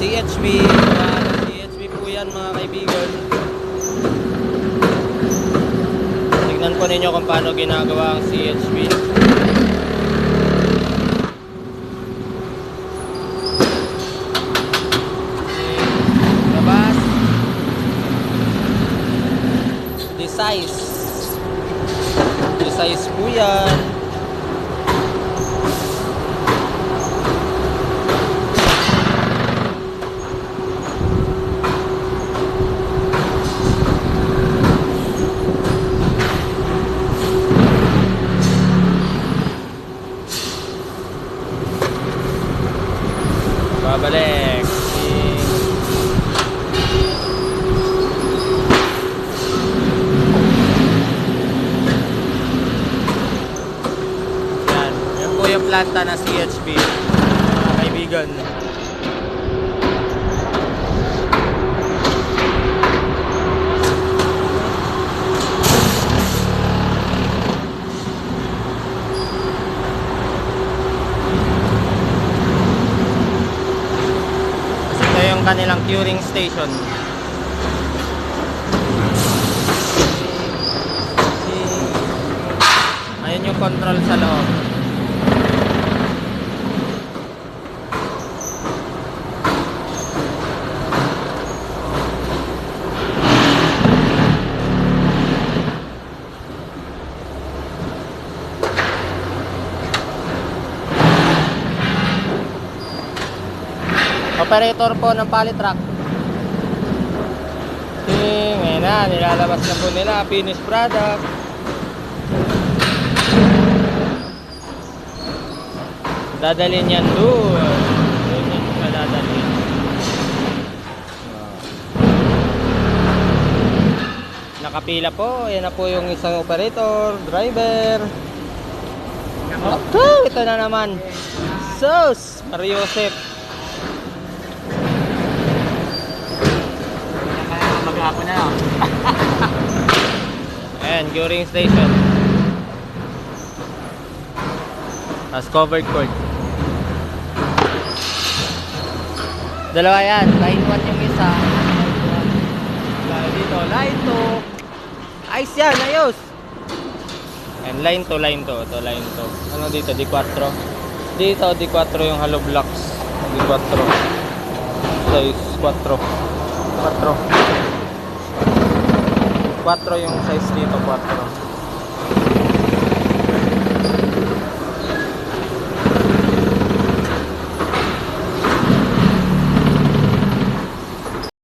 CHB. CHB po yan mga kaibigan. Tignan po ninyo kung paano ginagawa ang CHB. Labas. Size po yan. Babalik. Yan po yung planta na CHB mga kaibigan. Yung kanilang curing station. Ayun yung control sa loob. Operator po ng Polytrack. Ngayon na, nilalabas na po nila finished product. Dadalhin yan doon. Doon yan siya dadalhin. Nakapila po. Yan na po yung isang operator, driver. Okay, ito na naman. Sus! Mariosep. Maghapon na lang. Ayan, curing station. As covered cord. Dalawa yan. Line 1 yung isa. Dito, line 2. Ayos yan, ayos. And line 2, line 2. Ito, line 2. Ano dito? D4. Dito, D4 yung hollow blocks. D4. Size 4. 4 yung size dito, 4.